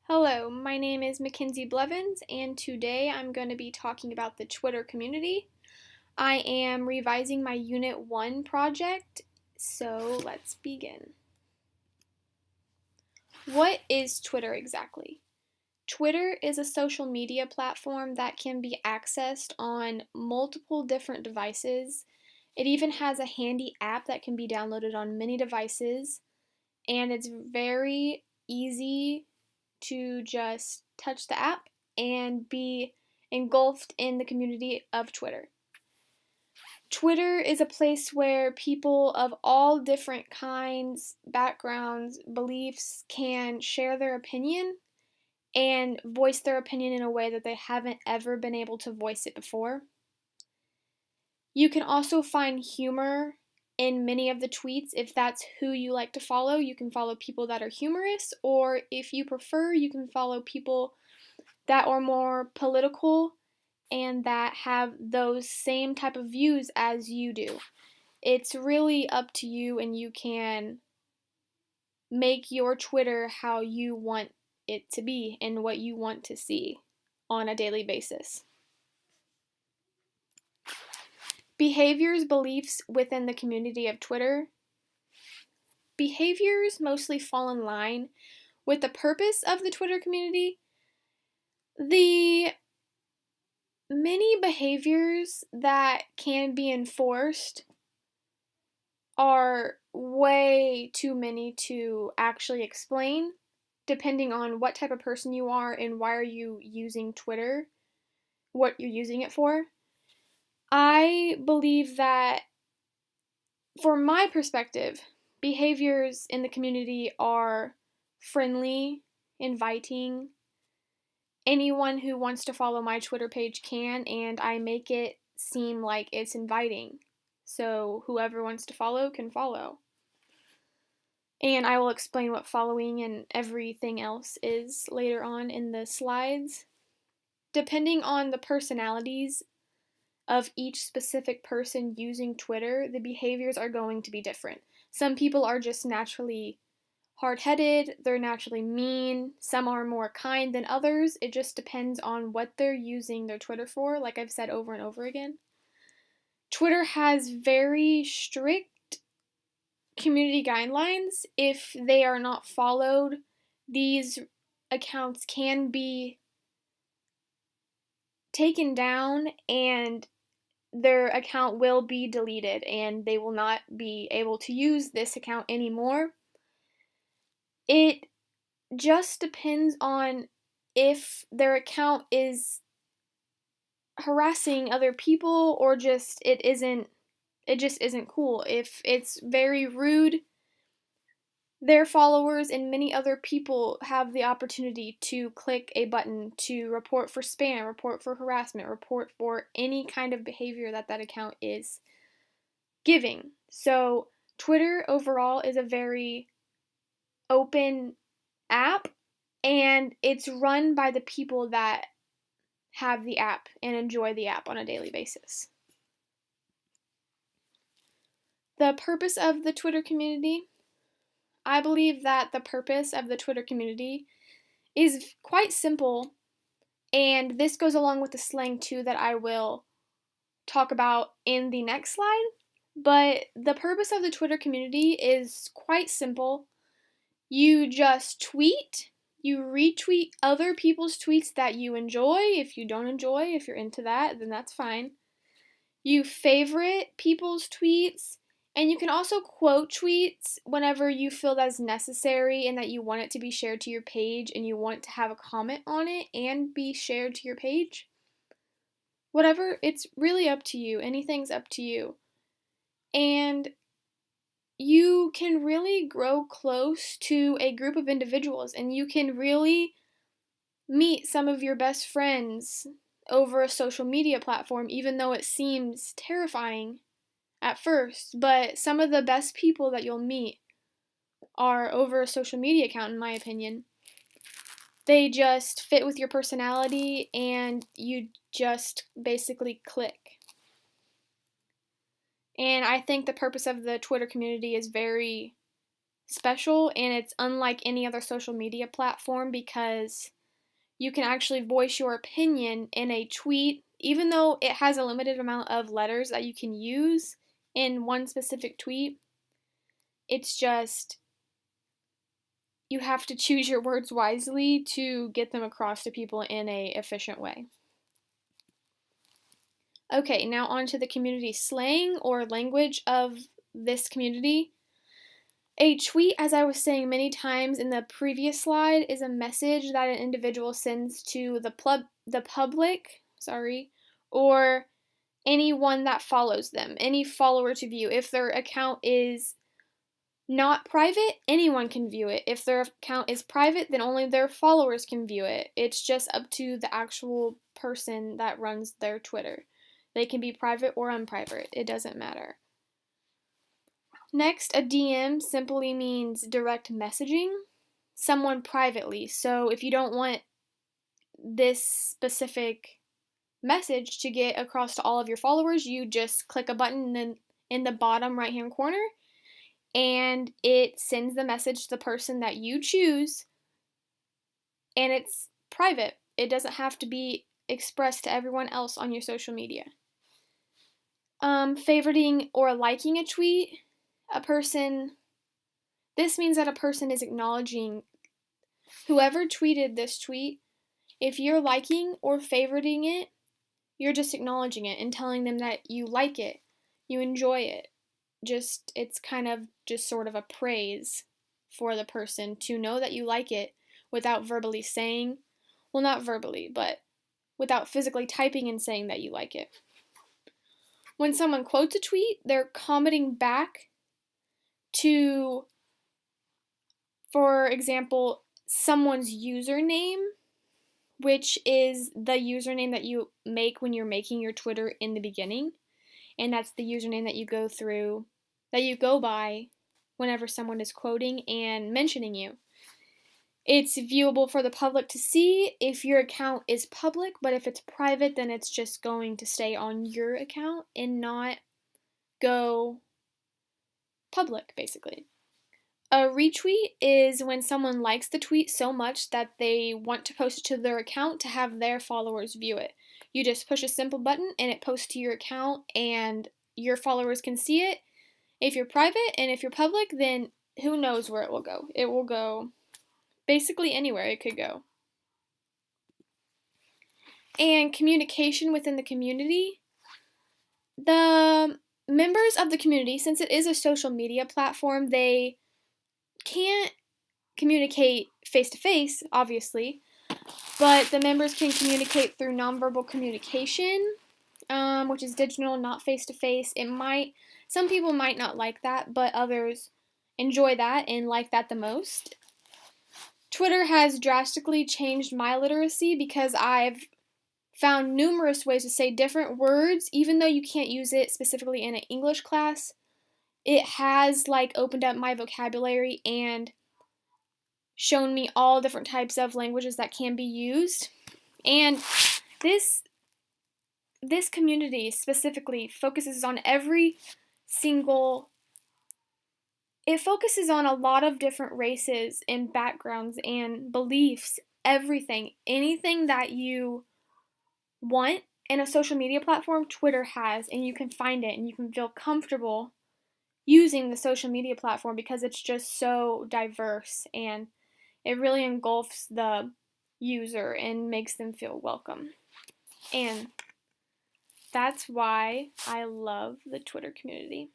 Hello, my name is Mackenzie Blevins, and today I'm going to be talking about the Twitter community. I am revising my Unit 1 project, so let's begin. What is Twitter exactly? Twitter is a social media platform that can be accessed on multiple different devices. It even has a handy app that can be downloaded on many devices, and it's very easy to just touch the app and be engulfed in the community of Twitter. Twitter is a place where people of all different kinds, backgrounds, beliefs can share their opinion and voice their opinion in a way that they haven't ever been able to voice it before. You can also find humor in many of the tweets. If that's who you like to follow, you can follow people that are humorous, or if you prefer, you can follow people that are more political and that have those same type of views as you do. It's really up to you, and you can make your Twitter how you want it to be and what you want to see on a daily basis. Behaviors, beliefs within the community of Twitter. Behaviors mostly fall in line with the purpose of the Twitter community. The many behaviors that can be enforced are way too many to actually explain, depending on what type of person you are and why are you using Twitter, what you're using it for. I believe that, from my perspective, behaviors in the community are friendly, inviting. Anyone who wants to follow my Twitter page can, and I make it seem like it's inviting. So whoever wants to follow can follow. And I will explain what following and everything else is later on in the slides. Depending on the personalities of each specific person using Twitter, the behaviors are going to be different. Some people are just naturally hard-headed, they're naturally mean, some are more kind than others. It just depends on what they're using their Twitter for, like I've said over and over again. Twitter has very strict community guidelines. If they are not followed, these accounts can be taken down and their account will be deleted and they will not be able to use this account anymore. It just depends on if their account is harassing other people or just it just isn't cool. If it's very rude, their followers and many other people have the opportunity to click a button to report for spam, report for harassment, report for any kind of behavior that that account is giving. So Twitter overall is a very open app, and it's run by the people that have the app and enjoy the app on a daily basis. The purpose of the Twitter community. I believe that the purpose of the Twitter community is quite simple, and this goes along with the slang too that I will talk about in the next slide. But the purpose of the Twitter community is quite simple. You just tweet, you retweet other people's tweets that you enjoy. If you don't enjoy, if you're into that, then that's fine. You favorite people's tweets, and you can also quote tweets whenever you feel that's necessary and that you want it to be shared to your page and you want to have a comment on it and be shared to your page. Whatever, it's really up to you. Anything's up to you. And you can really grow close to a group of individuals, and you can really meet some of your best friends over a social media platform, even though it seems terrifying at first. But some of the best people that you'll meet are over a social media account, in my opinion. They just fit with your personality, and you just basically click. And I think the purpose of the Twitter community is very special, and it's unlike any other social media platform because you can actually voice your opinion in a tweet, even though it has a limited amount of letters that you can use in one specific tweet. It's just you have to choose your words wisely to get them across to people in a efficient way. Okay, now on to the community slang or language of this community. A tweet, as I was saying many times in the previous slide, is a message that an individual sends to the public, or anyone that follows them, any follower to view. If their account is not private, anyone can view it. If their account is private, then only their followers can view it. It's just up to the actual person that runs their Twitter. They can be private or unprivate. It doesn't matter. Next, a DM simply means direct messaging someone privately. So if you don't want this specific message to get across to all of your followers, you just click a button in the bottom right hand corner, and it sends the message to the person that you choose, and it's private. It doesn't have to be expressed to everyone else on your social media. Favoriting or liking a tweet, this means that a person is acknowledging whoever tweeted this tweet. If you're liking or favoriting it, you're just acknowledging it and telling them that you like it, you enjoy it. It's kind of just sort of a praise for the person to know that you like it without verbally saying, well, not verbally, but without physically typing and saying that you like it. When someone quotes a tweet, they're commenting back to, for example, someone's username, which is the username that you make when you're making your Twitter in the beginning. And that's the username that you go by whenever someone is quoting and mentioning you. It's viewable for the public to see if your account is public, but if it's private, then it's just going to stay on your account and not go public, basically. A retweet is when someone likes the tweet so much that they want to post it to their account to have their followers view it. You just push a simple button and it posts to your account and your followers can see it. If you're private and if you're public, then who knows where it will go. It will go basically anywhere it could go. And communication within the community. The members of the community, since it is a social media platform, they can't communicate face-to-face, obviously, but the members can communicate through nonverbal communication, which is digital, not face-to-face. Some people might not like that, but others enjoy that and like that the most. Twitter has drastically changed my literacy because I've found numerous ways to say different words, even though you can't use it specifically in an English class. It has opened up my vocabulary and shown me all different types of languages that can be used. And this community specifically focuses on it focuses on a lot of different races and backgrounds and beliefs, everything. Anything that you want in a social media platform, Twitter has, and you can find it and you can feel comfortable using the social media platform because it's just so diverse and it really engulfs the user and makes them feel welcome. And that's why I love the Twitter community.